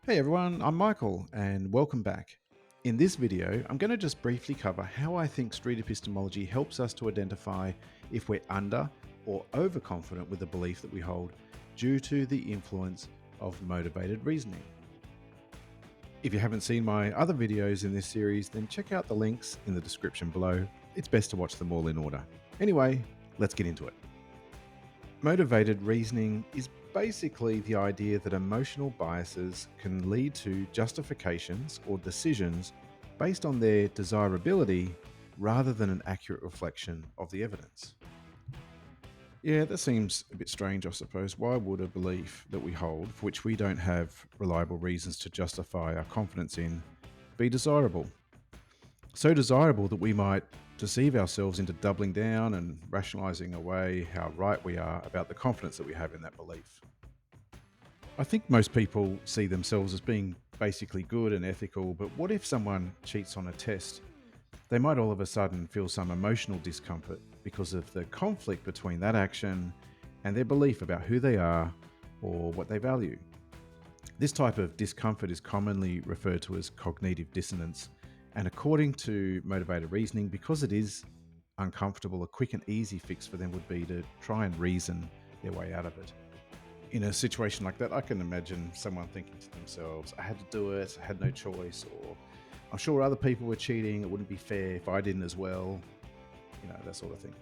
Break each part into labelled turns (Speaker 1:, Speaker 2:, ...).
Speaker 1: Hey everyone, I'm Michael and welcome back. In this video, I'm going to just briefly cover how I think street epistemology helps us to identify if we're under or overconfident with the belief that we hold due to the influence of motivated reasoning. If you haven't seen my other videos in this series, then check out the links in the description below. It's best to watch them all in order. Anyway, let's get into it. Motivated reasoning is basically the idea that emotional biases can lead to justifications or decisions based on their desirability rather than an accurate reflection of the evidence. Yeah, that seems a bit strange, I suppose. Why would a belief that we hold, for which we don't have reliable reasons to justify our confidence in, be desirable? So desirable that we might deceive ourselves into doubling down and rationalizing away how right we are about the confidence that we have in that belief. I think most people see themselves as being basically good and ethical, but what if someone cheats on a test? They might all of a sudden feel some emotional discomfort because of the conflict between that action and their belief about who they are or what they value. This type of discomfort is commonly referred to as cognitive dissonance, and according to motivated reasoning, because it is uncomfortable, a quick and easy fix for them would be to try and reason their way out of it. In a situation like that, I can imagine someone thinking to themselves, I had to do it, I had no choice, or I'm sure other people were cheating, it wouldn't be fair if I didn't as well, that sort of thing.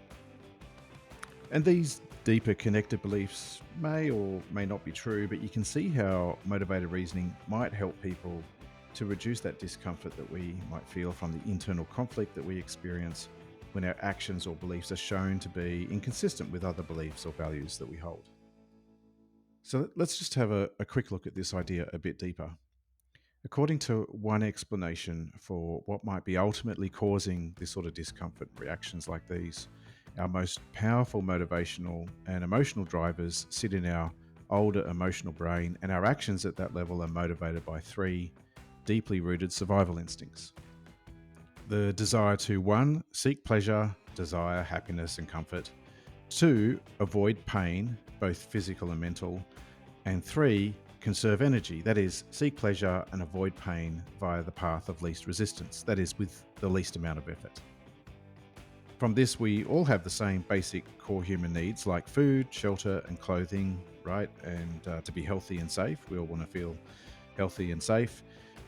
Speaker 1: And these deeper connected beliefs may or may not be true, but you can see how motivated reasoning might help people to reduce that discomfort that we might feel from the internal conflict that we experience when our actions or beliefs are shown to be inconsistent with other beliefs or values that we hold. So let's just have a quick look at this idea a bit deeper. According to one explanation for what might be ultimately causing this sort of discomfort reactions like these, our most powerful motivational and emotional drivers sit in our older emotional brain, and our actions at that level are motivated by three deeply rooted survival instincts. The desire to 1. Seek pleasure, desire, happiness, and comfort. 2. Avoid pain, both physical and mental. And 3. Conserve energy, that is, seek pleasure and avoid pain via the path of least resistance, that is, with the least amount of effort. From this, we all have the same basic core human needs like food, shelter, and clothing, right? And to be healthy and safe, we all want to feel healthy and safe,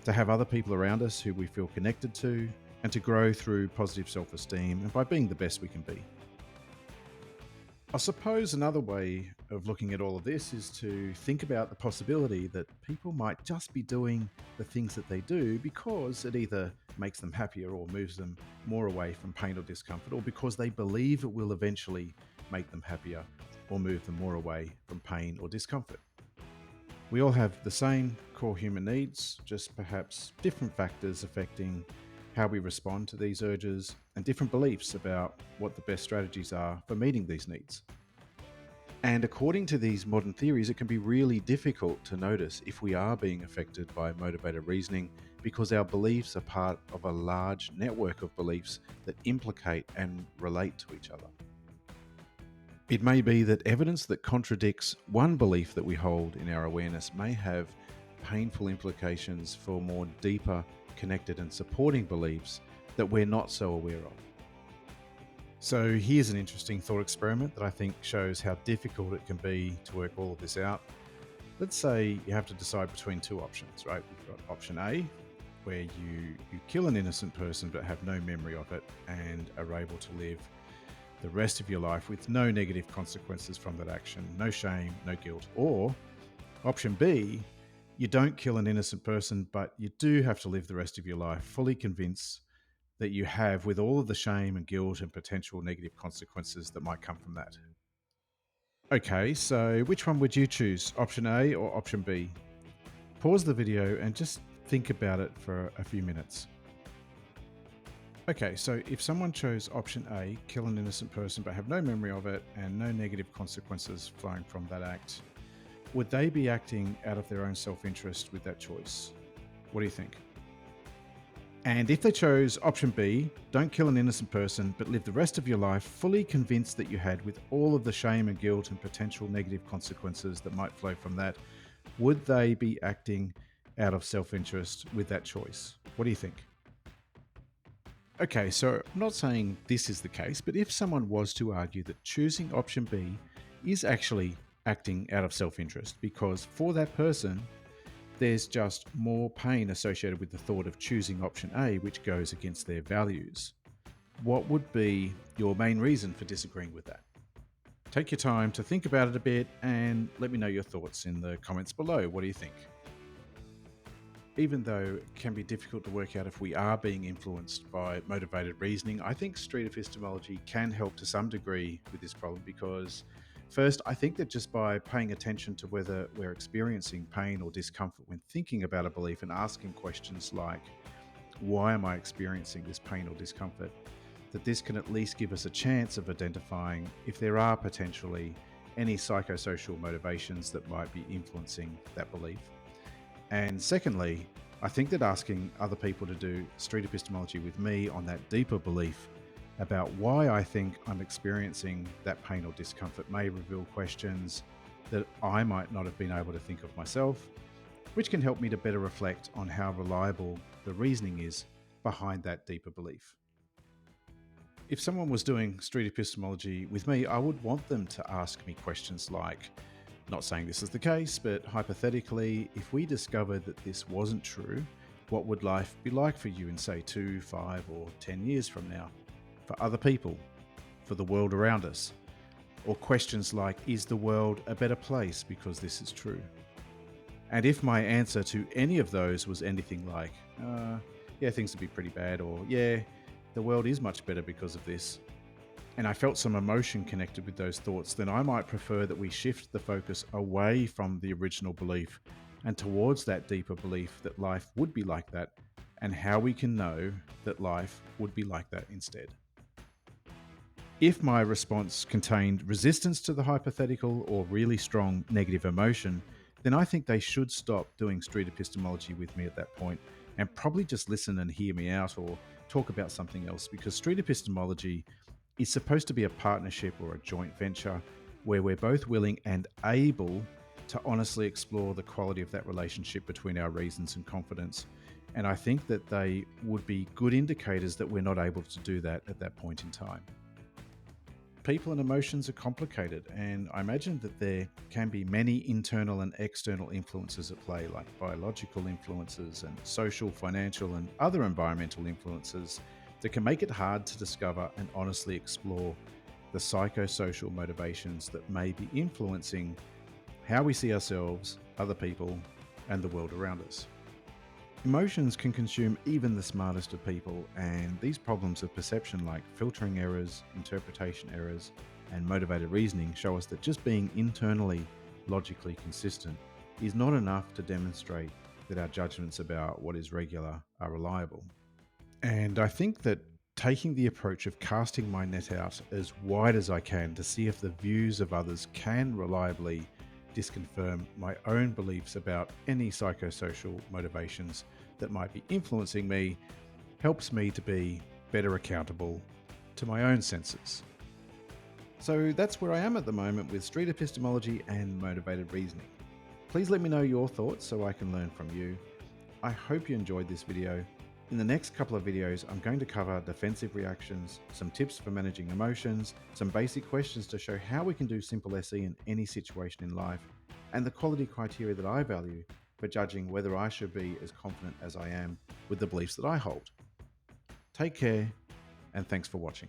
Speaker 1: to have other people around us who we feel connected to, and to grow through positive self esteem and by being the best we can be. I suppose another way of looking at all of this is to think about the possibility that people might just be doing the things that they do because it either makes them happier or moves them more away from pain or discomfort, or because they believe it will eventually make them happier or move them more away from pain or discomfort. We all have the same core human needs, just perhaps different factors affecting how we respond to these urges, and different beliefs about what the best strategies are for meeting these needs. And according to these modern theories, it can be really difficult to notice if we are being affected by motivated reasoning because our beliefs are part of a large network of beliefs that implicate and relate to each other. It may be that evidence that contradicts one belief that we hold in our awareness may have painful implications for more deeper, connected, and supporting beliefs that we're not so aware of. So here's an interesting thought experiment that I think shows how difficult it can be to work all of this out. Let's say you have to decide between two options, right? You've got option A, where you kill an innocent person but have no memory of it and are able to live the rest of your life with no negative consequences from that action, no shame, no guilt. Or option B, you don't kill an innocent person, but you do have to live the rest of your life fully convinced that you have, with all of the shame and guilt and potential negative consequences that might come from that. Okay, so which one would you choose, option A or option B? Pause the video and just think about it for a few minutes. Okay, so if someone chose option A, kill an innocent person but have no memory of it and no negative consequences flowing from that act, would they be acting out of their own self-interest with that choice? What do you think? And if they chose option B, don't kill an innocent person, but live the rest of your life fully convinced that you had, with all of the shame and guilt and potential negative consequences that might flow from that, would they be acting out of self-interest with that choice. What do you think? Okay, so I'm not saying this is the case, but if someone was to argue that choosing option B is actually acting out of self-interest because for that person, there's just more pain associated with the thought of choosing option A, which goes against their values. What would be your main reason for disagreeing with that? Take your time to think about it a bit and let me know your thoughts in the comments below. What do you think? Even though it can be difficult to work out if we are being influenced by motivated reasoning, I think street epistemology can help to some degree with this problem because, first, I think that just by paying attention to whether we're experiencing pain or discomfort when thinking about a belief and asking questions like, why am I experiencing this pain or discomfort? That this can at least give us a chance of identifying if there are potentially any psychosocial motivations that might be influencing that belief. And secondly, I think that asking other people to do street epistemology with me on that deeper belief about why I think I'm experiencing that pain or discomfort may reveal questions that I might not have been able to think of myself, which can help me to better reflect on how reliable the reasoning is behind that deeper belief. If someone was doing street epistemology with me, I would want them to ask me questions like, not saying this is the case, but hypothetically, if we discovered that this wasn't true, what would life be like for you in, say, 2, 5, or 10 years from now? For other people? For the world around us? Or questions like, is the world a better place because this is true? And if my answer to any of those was anything like, yeah, things would be pretty bad, or yeah, the world is much better because of this, and I felt some emotion connected with those thoughts, then I might prefer that we shift the focus away from the original belief and towards that deeper belief that life would be like that and how we can know that life would be like that instead. If my response contained resistance to the hypothetical or really strong negative emotion, then I think they should stop doing street epistemology with me at that point and probably just listen and hear me out or talk about something else, because street epistemology is supposed to be a partnership or a joint venture where we're both willing and able to honestly explore the quality of that relationship between our reasons and confidence. And I think that they would be good indicators that we're not able to do that at that point in time. People and emotions are complicated, and I imagine that there can be many internal and external influences at play, like biological influences and social, financial, and other environmental influences that can make it hard to discover and honestly explore the psychosocial motivations that may be influencing how we see ourselves, other people, and the world around us. Emotions can consume even the smartest of people, and these problems of perception like filtering errors, interpretation errors, and motivated reasoning show us that just being internally logically consistent is not enough to demonstrate that our judgments about what is regular are reliable. And I think that taking the approach of casting my net out as wide as I can to see if the views of others can reliably disconfirm my own beliefs about any psychosocial motivations that might be influencing me helps me to be better accountable to my own senses. So that's where I am at the moment with street epistemology and motivated reasoning. Please let me know your thoughts so I can learn from you. I hope you enjoyed this video. In the next couple of videos, I'm going to cover defensive reactions, some tips for managing emotions, some basic questions to show how we can do simple SE in any situation in life, and the quality criteria that I value for judging whether I should be as confident as I am with the beliefs that I hold. Take care, and thanks for watching.